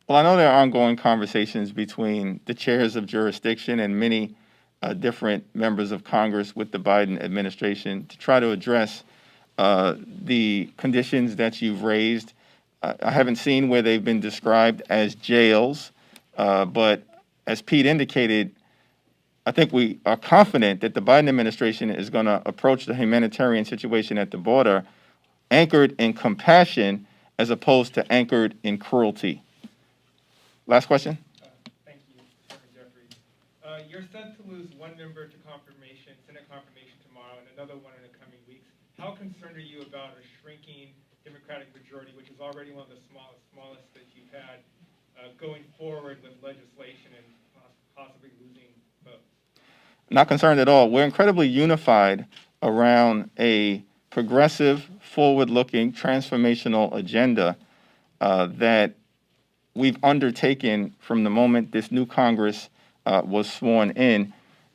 Well, I know there are ongoing conversations between the chairs of jurisdiction and many different members of Congress with the Biden administration to try to address the conditions that you've raised. I haven't seen where they've been described as jails, but as Pete indicated, I think we are confident that the Biden administration is going to approach the humanitarian situation at the border anchored in compassion as opposed to anchored in cruelty. Last question. Thank you, Chairman Jeffries. You're set to lose one member to confirmation, Senate confirmation tomorrow, and another one in the coming weeks. How concerned are you about a shrinking Democratic majority, which is already one of the smallest that you've had, going forward with legislation and possibly losing votes? Not concerned at all. We're incredibly unified around a progressive, forward-looking, transformational agenda that we've undertaken from the moment this new Congress was sworn in.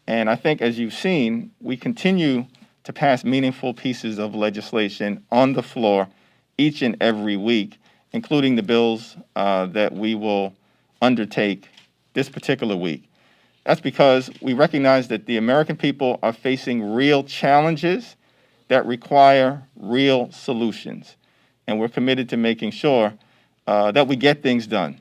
And I think, as you've seen, we continue to pass meaningful pieces of legislation on the floor each and every week, including the bills that we will undertake this particular week. That's because we recognize that the American people are facing real challenges that require real solutions. And we're committed to making sure that we get things done.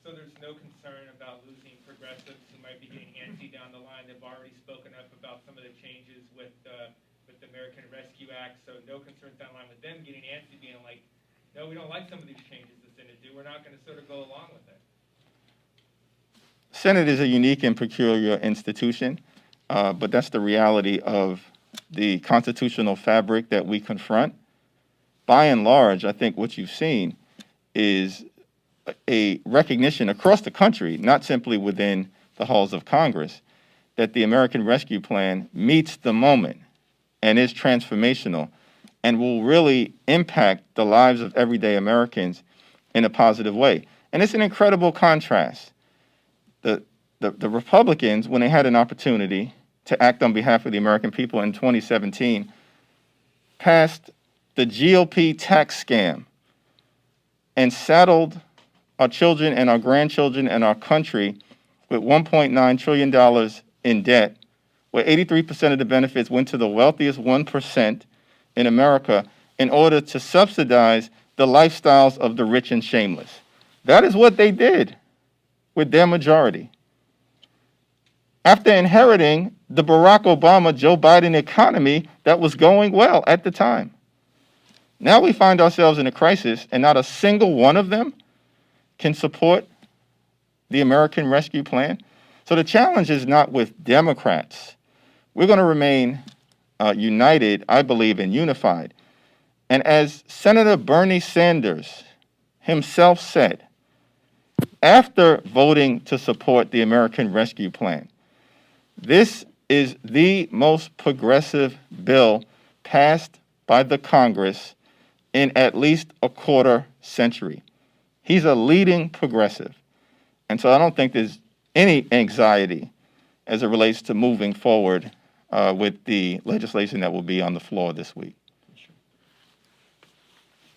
So there's no concern about losing progressives who might be getting antsy down the line. They've already spoken up about some of the changes with the American Rescue Act. So no concerns down the line with them getting antsy, being like, no, we don't like some of these changes the Senate do. We're not going to sort of go along with it. Senate is a unique and peculiar institution, but that's the reality of the constitutional fabric that we confront. By and large, I think what you've seen is a recognition across the country, not simply within the halls of Congress, that the American Rescue Plan meets the moment and is transformational and will really impact the lives of everyday Americans in a positive way. And it's an incredible contrast. The Republicans, when they had an opportunity to act on behalf of the American people in 2017, passed the GOP tax scam and saddled our children and our grandchildren and our country with $1.9 trillion in debt, where 83% of the benefits went to the wealthiest 1% in America in order to subsidize the lifestyles of the rich and shameless. That is what they did with their majority. After inheriting the Barack Obama, Joe Biden economy that was going well at the time. Now we find ourselves in a crisis, and not a single one of them can support the American Rescue Plan. So the challenge is not with Democrats. We're going to remain united, I believe, and unified. And as Senator Bernie Sanders himself said, after voting to support the American Rescue Plan, this is the most progressive bill passed by the Congress in at least a quarter century. He's a leading progressive. And so I don't think there's any anxiety as it relates to moving forward with the legislation that will be on the floor this week.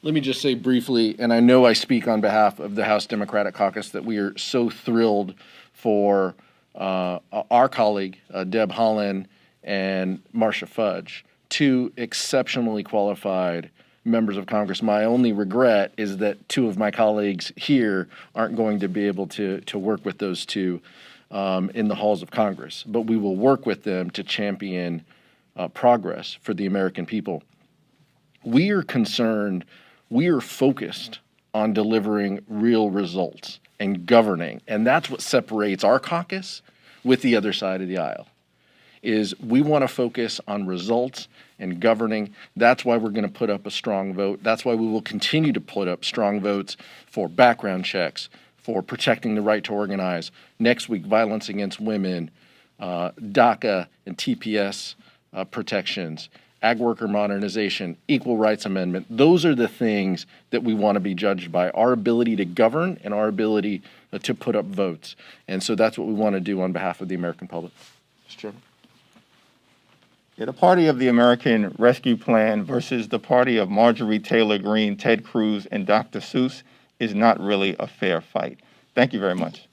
Let me just say briefly, and I know I speak on behalf of the House Democratic Caucus, that we are so thrilled for our colleague, Deb Haaland and Marcia Fudge, two exceptionally qualified members of Congress. My only regret is that two of my colleagues here aren't going to be able to work with those two in the halls of Congress. But we will work with them to champion progress for the American people. We are concerned, we are focused on delivering real results and governing. And that's what separates our caucus with the other side of the aisle, is we want to focus on results and governing. That's why we're going to put up a strong vote. That's why we will continue to put up strong votes for background checks, for protecting the right to organize. Next week, violence against women, DACA and TPS protections, ag worker modernization, equal rights amendment. Those are the things that we want to be judged by, our ability to govern and our ability to put up votes. And so that's what we want to do on behalf of the American public. Mr. Chairman. Yeah, the party of the American Rescue Plan versus the party of Marjorie Taylor Greene, Ted Cruz, and Dr. Seuss is not really a fair fight. Thank you very much.